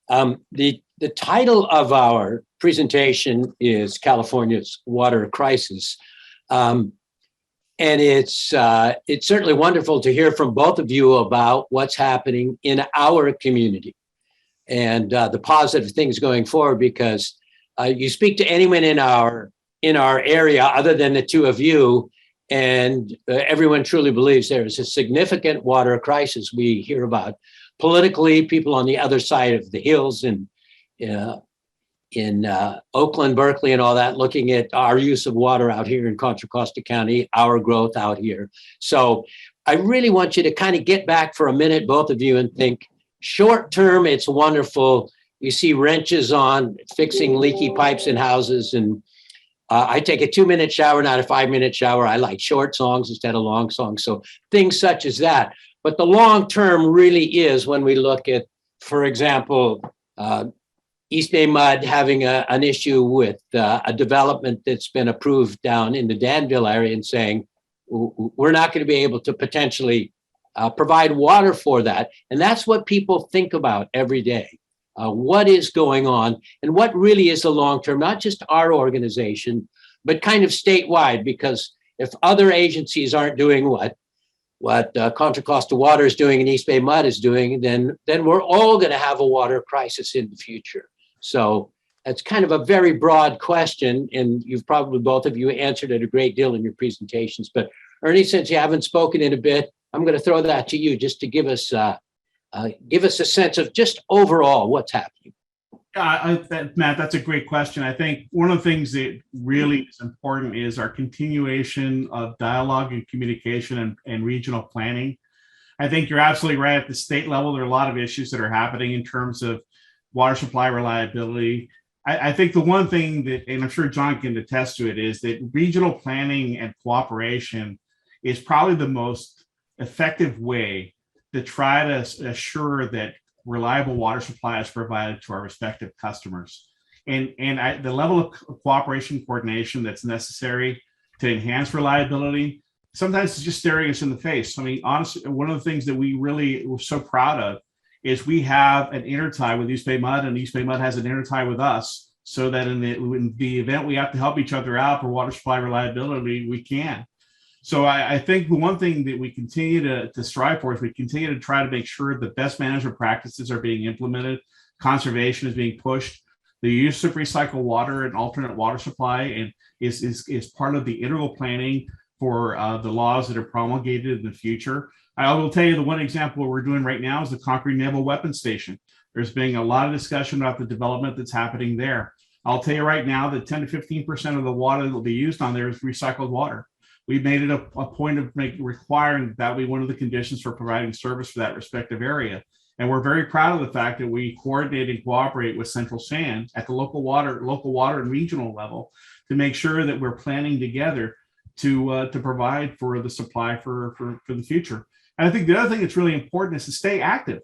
The title of our presentation is California's Water Crisis. And it's certainly wonderful to hear from both of you about what's happening in our community and the positive things going forward, because you speak to anyone in our area other than the two of you, and everyone truly believes there is a significant water crisis. We hear about politically people on the other side of the hills in Oakland, Berkeley, and all that, looking at our use of water out here in Contra Costa County, our growth out here. So I really want you to kind of get back for a minute, both of you, and think short term, it's wonderful. You see wrenches on fixing leaky pipes in houses, and I take a 2-minute shower, not a 5-minute shower. I like short songs instead of long songs. So things such as that. But the long term really is when we look at, for example, EBMUD having an issue with a development that's been approved down in the Danville area and saying, we're not going to be able to potentially provide water for that. And that's what people think about every day. What is going on and what really is the long term, not just our organization, but kind of statewide, because if other agencies aren't doing what Contra Costa Water is doing and EBMUD is doing, then we're all going to have a water crisis in the future. So that's kind of a very broad question, and you've probably both of you answered it a great deal in your presentations. But Ernie, since you haven't spoken in a bit, I'm going to throw that to you just to give us a sense of just overall what's happening. Matt, that's a great question. I think one of the things that really is important is our continuation of dialogue and communication and regional planning. I think you're absolutely right. At the state level, there are a lot of issues that are happening in terms of water supply reliability. I think the one thing that, and I'm sure John can attest to it, is that regional planning and cooperation is probably the most effective way to try to assure that reliable water supply is provided to our respective customers. And the level of cooperation coordination that's necessary to enhance reliability, sometimes it's just staring us in the face. I mean, honestly, one of the things that we're so proud of is we have an intertie with EBMUD, and EBMUD has an intertie with us, so that in the event we have to help each other out for water supply reliability, we can. So I think the one thing that we continue to strive for is we continue to try to make sure the best management practices are being implemented, conservation is being pushed, the use of recycled water and alternate water supply and is part of the integral planning for the laws that are promulgated in the future. I will tell you the one example we're doing right now is the Concrete Naval Weapons Station. There's been a lot of discussion about the development that's happening there. I'll tell you right now that 10 to 15% of the water that will be used on there is recycled water. We've made it a point of requiring that be one of the conditions for providing service for that respective area. And we're very proud of the fact that we coordinate and cooperate with Central Sand at the local water and regional level to make sure that we're planning together to provide for the supply for the future. And I think the other thing that's really important is to stay active.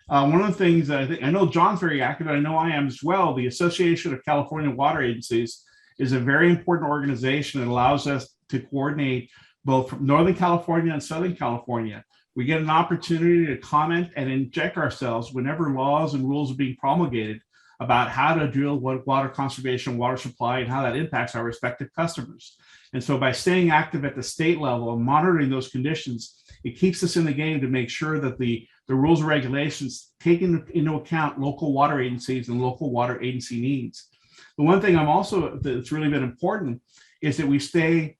One of the things that I know John's very active, and I know I am as well. The Association of California Water Agencies is a very important organization that allows us to coordinate both from Northern California and Southern California. We get an opportunity to comment and inject ourselves whenever laws and rules are being promulgated about how to deal with water conservation, water supply, and how that impacts our respective customers. And so by staying active at the state level and monitoring those conditions, it keeps us in the game to make sure that the rules and regulations take into account local water agencies and local water agency needs. The one thing that's really been important is that we stay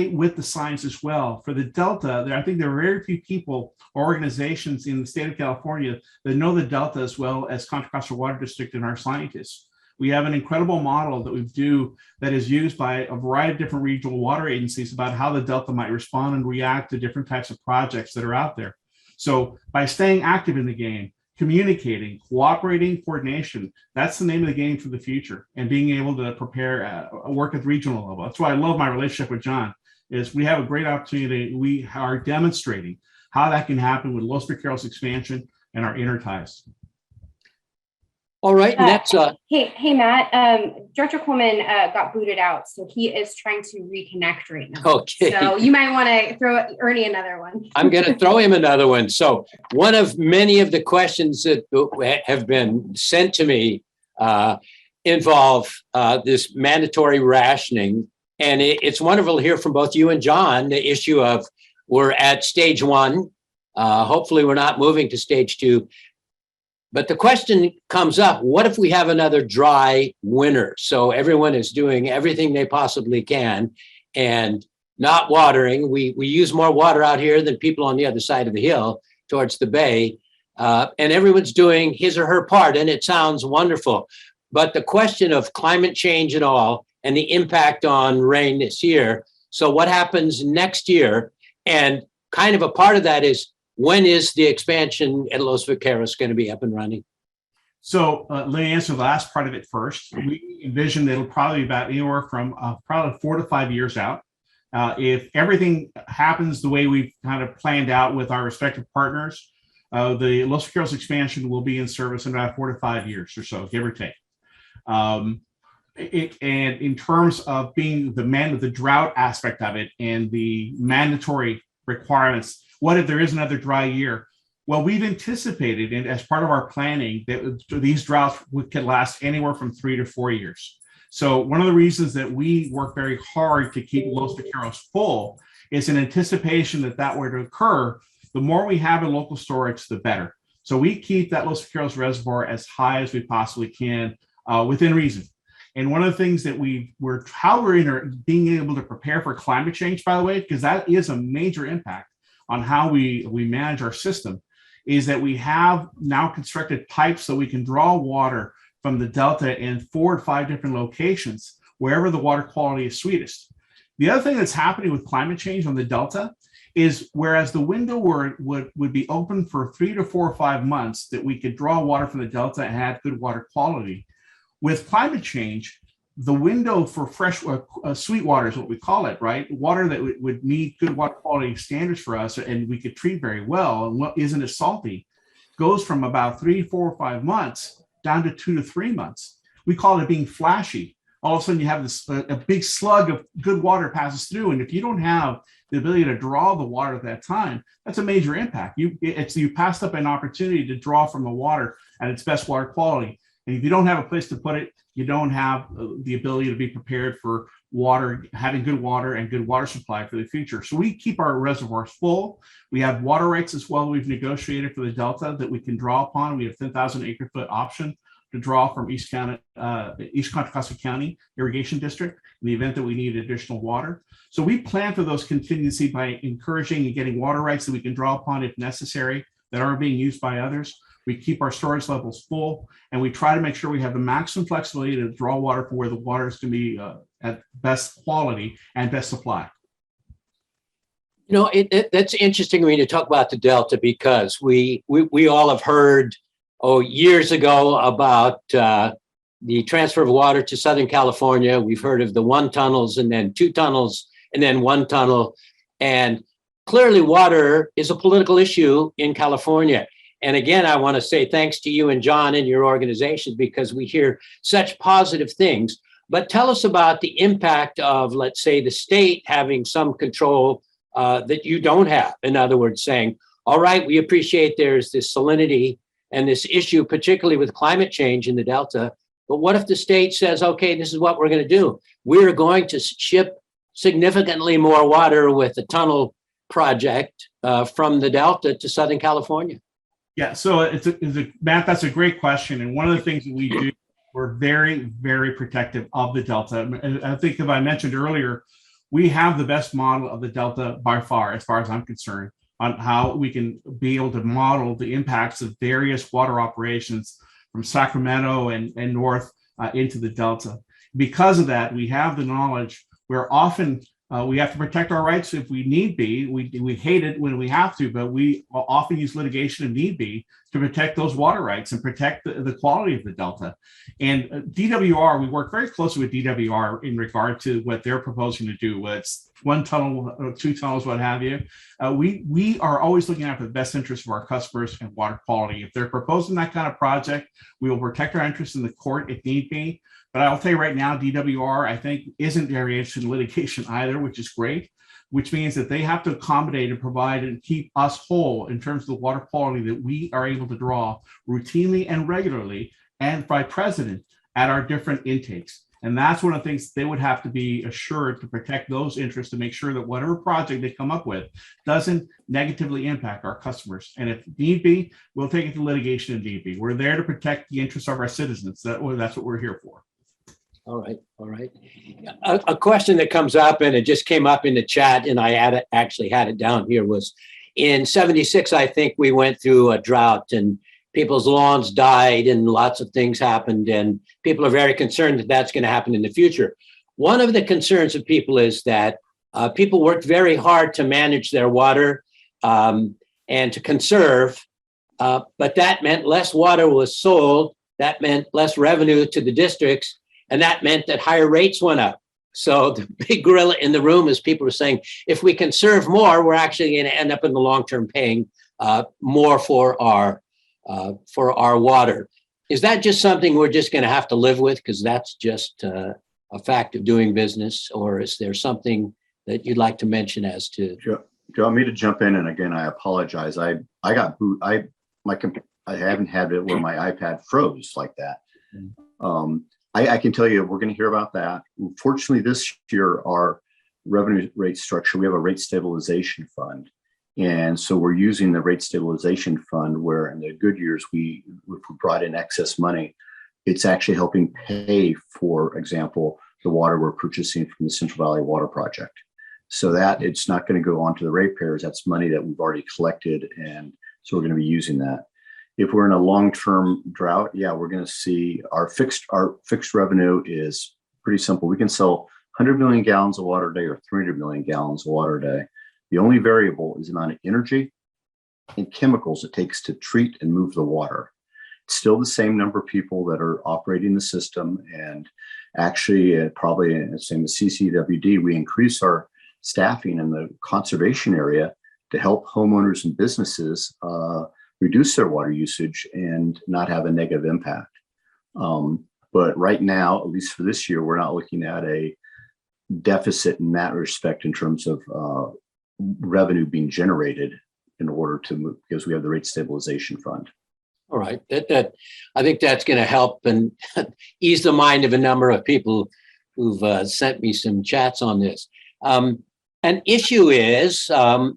with the science as well. For the Delta, I think there are very few people or organizations in the state of California that know the Delta as well as Contra Costa Water District and our scientists. We have an incredible model that we do that is used by a variety of different regional water agencies about how the Delta might respond and react to different types of projects that are out there. So by staying active in the game, communicating, cooperating, coordination, that's the name of the game for the future, and being able to prepare, work at the regional level. That's why I love my relationship with John, is we have a great opportunity. We are demonstrating how that can happen with Los Vaqueros expansion and our interties. All right, and that's Hey, Matt. Director Coleman got booted out, so he is trying to reconnect right now. okay. So you might want to throw Ernie another one. I'm going to throw him another one. So one of many of the questions that have been sent to me involve this mandatory rationing. And it's wonderful to hear from both you and John, the issue of we're at stage 1. Hopefully we're not moving to stage 2. But the question comes up, what if we have another dry winter? So everyone is doing everything they possibly can and not watering. We use more water out here than people on the other side of the hill towards the bay. And everyone's doing his or her part, and it sounds wonderful. But the question of climate change and all, and the impact on rain this year. So what happens next year? And kind of a part of that is, when is the expansion at Los Vacares going to be up and running? So let me answer the last part of it first. We envision that it'll probably be about anywhere from probably 4 to 5 years out. If everything happens the way we've kind of planned out with our respective partners, the Los Vaqueros expansion will be in service in about 4 to 5 years or so, give or take. And in terms of being the drought aspect of it and the mandatory requirements, what if there is another dry year? Well, we've anticipated, and as part of our planning, that these droughts could last anywhere from 3 to 4 years. So one of the reasons that we work very hard to keep Los Vaqueros full is in anticipation that that were to occur. The more we have in local storage, the better. So we keep that Los Vaqueros reservoir as high as we possibly can within reason. And one of the things that we're being able to prepare for climate change, by the way, because that is a major impact on how we manage our system, is that we have now constructed pipes so we can draw water from the Delta in 4 or 5 different locations, wherever the water quality is sweetest. The other thing that's happening with climate change on the Delta is, whereas the window would be open for 3 to 4 or 5 months that we could draw water from the Delta and have good water quality, with climate change, the window for fresh sweet water is what we call it, right? Water that would meet good water quality standards for us and we could treat very well and what isn't as salty, goes from about 3, 4, or 5 months down to 2 to 3 months. We call it being flashy. All of a sudden you have this a big slug of good water passes through, and if you don't have the ability to draw the water at that time, that's a major impact. You passed up an opportunity to draw from the water at its best water quality. And if you don't have a place to put it, you don't have the ability to be prepared for water, having good water and good water supply for the future. So we keep our reservoirs full. We have water rights as well. We've negotiated for the Delta that we can draw upon. We have 10,000 acre foot option to draw from East Contra Costa County Irrigation District in the event that we need additional water. So we plan for those contingency by encouraging and getting water rights that we can draw upon if necessary that aren't being used by others. We keep our storage levels full, and we try to make sure we have the maximum flexibility to draw water from where the water is going to be at best quality and best supply. You know, that's interesting when you talk about the Delta, because we all have heard, years ago about the transfer of water to Southern California. We've heard of the 1 tunnels and then 2 tunnels and then 1 tunnel. And clearly water is a political issue in California. And again, I want to say thanks to you and John and your organization, because we hear such positive things. But tell us about the impact of, let's say, the state having some control that you don't have. In other words, saying, all right, we appreciate there's this salinity and this issue, particularly with climate change in the Delta. But what if the state says, okay, this is what we're going to do. We're going to ship significantly more water with the tunnel project from the Delta to Southern California? Yeah, so Matt, that's a great question. And one of the things that we do, we're very, very protective of the Delta. I think, as I mentioned earlier, we have the best model of the Delta by far, as I'm concerned, on how we can be able to model the impacts of various water operations from Sacramento and north into the Delta. Because of that, we have the knowledge where often we have to protect our rights if we need be. We hate it when we have to, but we often use litigation if need be to protect those water rights and protect the quality of the Delta. And DWR, we work very closely with DWR in regard to what they're proposing to do. one tunnel, two tunnels, what have you. We are always looking out for the best interest of our customers and water quality. If they're proposing that kind of project, we will protect our interests in the court if need be. But I'll tell you right now, DWR, I think, isn't very interested in litigation either, which is great, which means that they have to accommodate and provide and keep us whole in terms of the water quality that we are able to draw routinely and regularly and by precedent at our different intakes. And that's one of the things they would have to be assured to protect those interests, to make sure that whatever project they come up with doesn't negatively impact our customers. And if need be, we'll take it to litigation if need be. We're there to protect the interests of our citizens. That's what we're here for. All right. All right. A question that comes up, and it just came up in the chat, and I actually had it down here, was in 76, I think we went through a drought and people's lawns died and lots of things happened, and people are very concerned that that's going to happen in the future. One of the concerns of people is that people worked very hard to manage their water and to conserve, but that meant less water was sold. That meant less revenue to the districts, and that meant that higher rates went up. So the big gorilla in the room is people are saying, if we conserve more, we're actually going to end up in the long term paying more for our water. Is that just something we're just going to have to live with because that's just a fact of doing business, or is there something that you'd like to mention as to? Do you want me to jump in? And again, I apologize. I got boot. I haven't had it where my iPad froze like that. I can tell you we're going to hear about that. Fortunately, this year our revenue rate structure, we have a rate stabilization fund. And so we're using the rate stabilization fund where in the good years, if we brought in excess money, it's actually helping pay, for example, the water we're purchasing from the Central Valley Water Project. So that it's not going to go on to the ratepayers. That's money that we've already collected. And so we're going to be using that. If we're in a long-term drought, yeah, we're going to see our fixed revenue is pretty simple. We can sell 100 million gallons of water a day or 300 million gallons of water a day. The only variable is the amount of energy and chemicals it takes to treat and move the water. It's still the same number of people that are operating the system. And actually, probably the same as CCWD, we increase our staffing in the conservation area to help homeowners and businesses reduce their water usage and not have a negative impact. But right now, at least for this year, we're not looking at a deficit in that respect in terms of revenue being generated in order to move, because we have the rate stabilization fund. All right, that I think that's going to help and ease the mind of a number of people who've sent me some chats on this. An issue is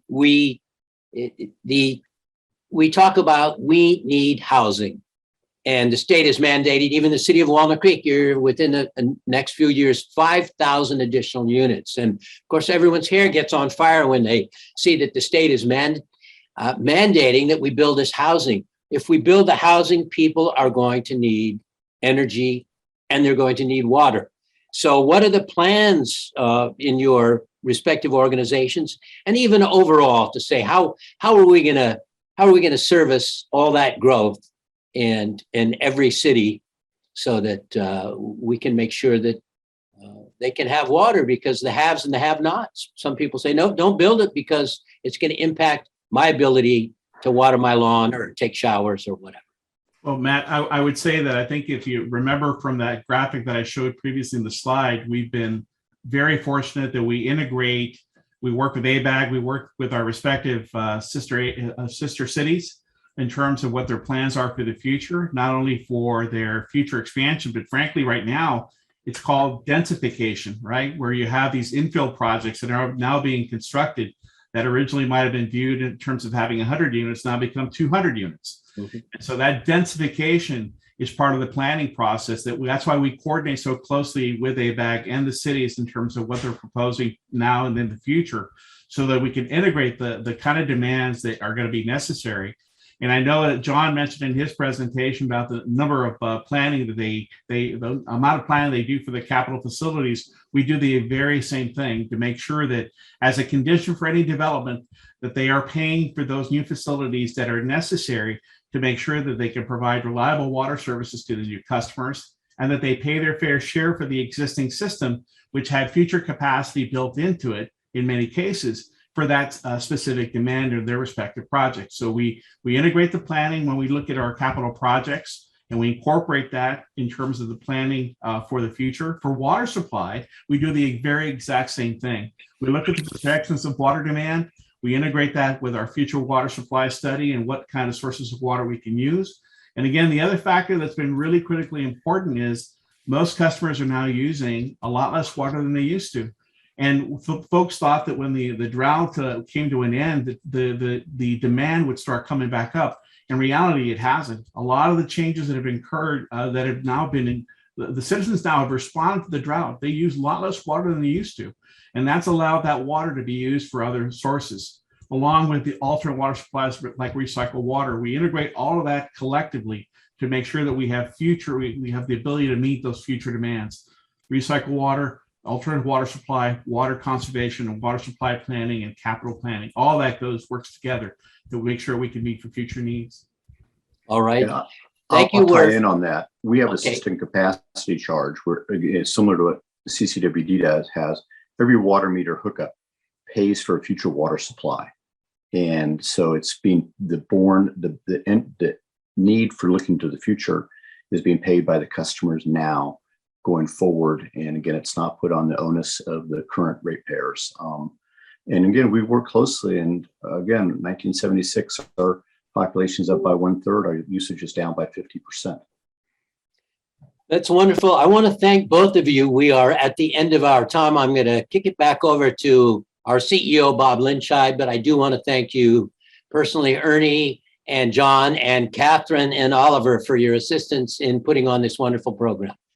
we talk about we need housing, and the state has mandated, even the city of Walnut Creek, you're within the next few years, 5,000 additional units. And of course, everyone's hair gets on fire when they see that the state is mandating that we build this housing. If we build the housing, people are going to need energy and they're going to need water. So what are the plans in your respective organizations and even overall to say, how are we going to service all that growth in every city so that we can make sure that they can have water, because the haves and the have-nots. Some people say, no, don't build it because it's going to impact my ability to water my lawn or take showers or whatever. Well, Matt, I would say that I think if you remember from that graphic that I showed previously in the slide, we've been very fortunate that we integrate, we work with ABAG, we work with our respective sister cities in terms of what their plans are for the future, not only for their future expansion, but frankly, right now, it's called densification, right? Where you have these infill projects that are now being constructed that originally might have been viewed in terms of having 100 units, now become 200 units. Mm-hmm. And so that densification is part of the planning process. That's why we coordinate so closely with ABAG and the cities in terms of what they're proposing now and in the future, so that we can integrate the kind of demands that are going to be necessary. And I know that John mentioned in his presentation about the number of planning that the amount of planning they do for the capital facilities. We do the very same thing to make sure that as a condition for any development, that they are paying for those new facilities that are necessary to make sure that they can provide reliable water services to the new customers, and that they pay their fair share for the existing system, which had future capacity built into it in many cases for that specific demand of their respective projects. So we integrate the planning when we look at our capital projects, and we incorporate that in terms of the planning for the future. For water supply, we do the very exact same thing. We look at the projections of water demand. We integrate that with our future water supply study and what kind of sources of water we can use. And again, the other factor that's been really critically important is most customers are now using a lot less water than they used to. And folks thought that when the drought came to an end, the demand would start coming back up. In reality, it hasn't. A lot of the changes that have occurred that have now been the citizens now have responded to the drought. They use a lot less water than they used to. And that's allowed that water to be used for other sources, along with the alternate water supplies like recycled water. We integrate all of that collectively to make sure that we have we have the ability to meet those future demands. Recycled water, alternative water supply, water conservation, and water supply planning and capital planning. All that works together to make sure we can meet for future needs. All right. Yeah, Thank you, I'll tie Worth. in on that. We have a Okay. system capacity charge where it's similar to what the CCWD has. Every water meter hookup pays for a future water supply. And so it's being the need for looking to the future is being paid by the customers now going forward. And again, it's not put on the onus of the current ratepayers. And again, we work closely. And again, 1976, our population is up by 1/3. Our usage is down by 50%. That's wonderful. I want to thank both of you. We are at the end of our time. I'm going to kick it back over to our CEO, Bob Linscheid, but I do want to thank you personally, Ernie and John and Catherine and Oliver, for your assistance in putting on this wonderful program.